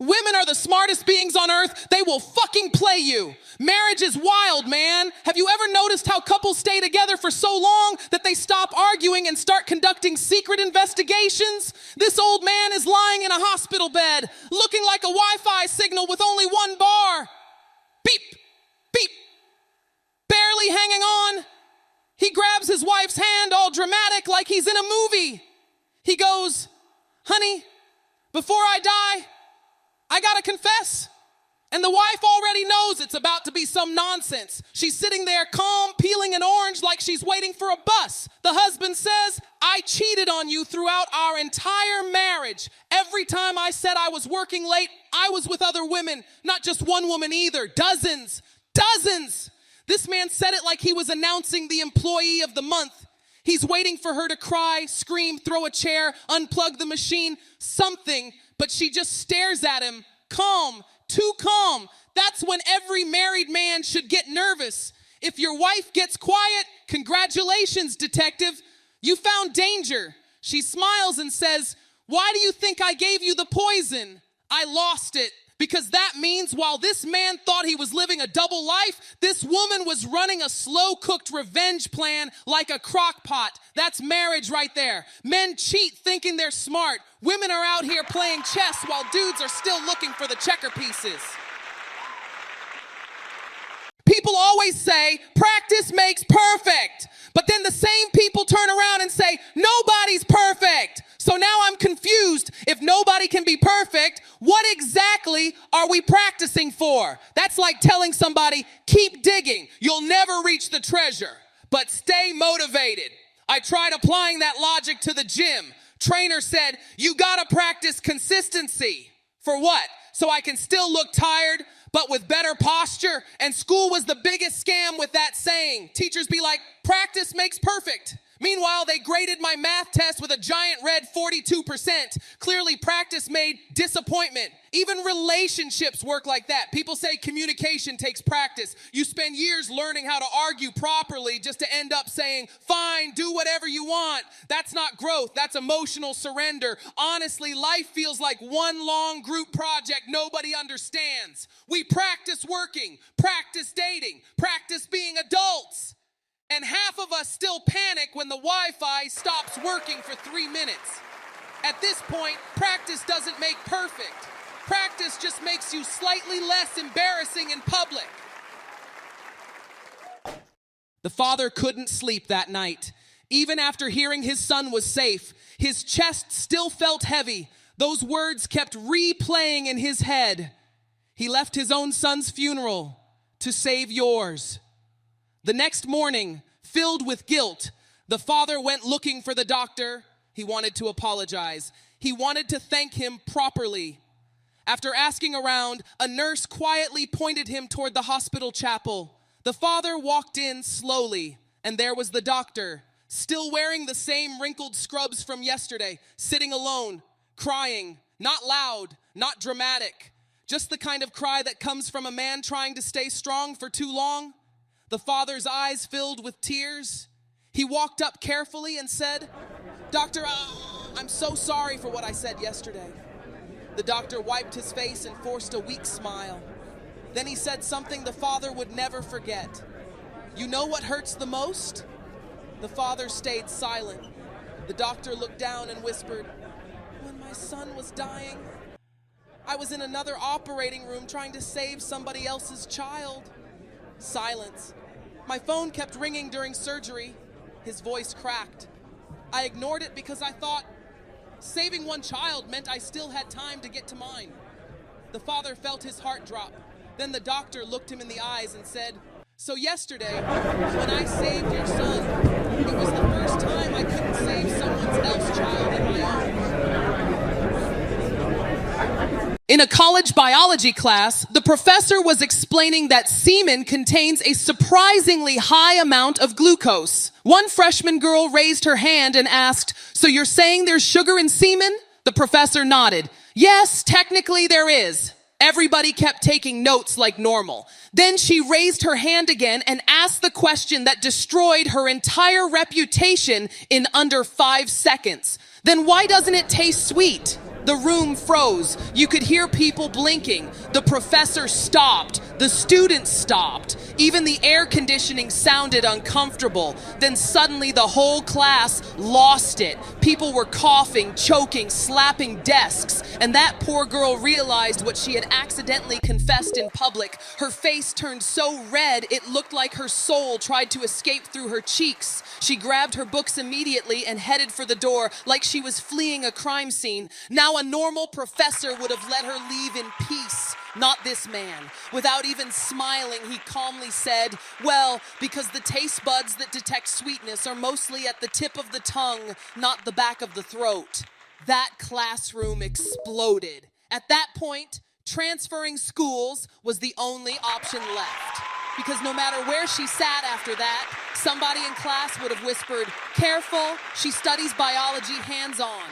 Women are the smartest beings on earth. They will fucking play you. Marriage is wild, man. Have you ever noticed how couples stay together for so long that they stop arguing and start conducting secret investigations? This old man is lying in a hospital bed, looking like a Wi-Fi signal with only one bar. Beep, beep, barely hanging on. He grabs his wife's hand all dramatic like he's in a movie. He goes, "Honey, before I die, I gotta confess." And the wife already knows it's about to be some nonsense. She's sitting there calm, peeling an orange like she's waiting for a bus. The husband says, "I cheated on you throughout our entire marriage. Every time I said I was working late, I was with other women. Not just one woman either, dozens. This man said it like he was announcing the employee of the month. He's waiting for her to cry, scream, throw a chair, unplug the machine, something, but she just stares at him, calm, too calm. That's when every married man should get nervous. If your wife gets quiet, congratulations, detective. You found danger. She smiles and says, "Why do you think I gave you the poison?" "I lost it." Because that means while this man thought he was living a double life, this woman was running a slow-cooked revenge plan like a crock pot. That's marriage right there. Men cheat thinking they're smart. Women are out here playing chess while dudes are still looking for the checker pieces. People always say, practice makes perfect. But then the same people turn around and say, nobody's perfect. So now I'm confused. If nobody can be perfect, what exactly are we practicing for? That's like telling somebody, keep digging. You'll never reach the treasure, but stay motivated. I tried applying that logic to the gym. Trainer said, you gotta practice consistency. For what? So I can still look tired, but with better posture. And school was the biggest scam with that saying. Teachers be like, practice makes perfect. Meanwhile, they graded my math test with a giant red 42%. Clearly, practice made disappointment. Even relationships work like that. People say communication takes practice. You spend years learning how to argue properly just to end up saying, fine, do whatever you want. That's not growth. That's emotional surrender. Honestly, life feels like one long group project nobody understands. We practice working, practice dating, practice being adults. And half of us still panic when the Wi-Fi stops working for 3 minutes. At this point, practice doesn't make perfect. Practice just makes you slightly less embarrassing in public. The father couldn't sleep that night. Even after hearing his son was safe, his chest still felt heavy. Those words kept replaying in his head. He left his own son's funeral to save yours. The next morning, filled with guilt, the father went looking for the doctor. He wanted to apologize. He wanted to thank him properly. After asking around, a nurse quietly pointed him toward the hospital chapel. The father walked in slowly, and there was the doctor, still wearing the same wrinkled scrubs from yesterday, sitting alone, crying, not loud, not dramatic, just the kind of cry that comes from a man trying to stay strong for too long. The father's eyes filled with tears. He walked up carefully and said, "Doctor, I'm so sorry for what I said yesterday." The doctor wiped his face and forced a weak smile. Then he said something the father would never forget. "You know what hurts the most?" The father stayed silent. The doctor looked down and whispered, "When my son was dying, I was in another operating room trying to save somebody else's child." Silence. "My phone kept ringing during surgery." His voice cracked. "I ignored it because I thought saving one child meant I still had time to get to mine." The father felt his heart drop. Then the doctor looked him in the eyes and said, "So yesterday, when I saved your son, it was the first time I couldn't save someone else's child in my own." In a college biology class, the professor was explaining that semen contains a surprisingly high amount of glucose. One freshman girl raised her hand and asked, "So you're saying there's sugar in semen?" The professor nodded. "Yes, technically there is." Everybody kept taking notes like normal. Then she raised her hand again and asked the question that destroyed her entire reputation in under 5 seconds. "Then why doesn't it taste sweet?" The room froze. You could hear people blinking. The professor stopped. The students stopped. Even the air conditioning sounded uncomfortable. Then suddenly the whole class lost it. People were coughing, choking, slapping desks. And that poor girl realized what she had accidentally confessed in public. Her face turned so red it looked like her soul tried to escape through her cheeks. She grabbed her books immediately and headed for the door like she was fleeing a crime scene. Now a normal professor would have let her leave in peace. Not this man. Without even smiling, he calmly said, "Well, because the taste buds that detect sweetness are mostly at the tip of the tongue, not the back of the throat." That classroom exploded. At that point, transferring schools was the only option left. Because no matter where she sat after that, somebody in class would have whispered, "Careful, she studies biology hands-on."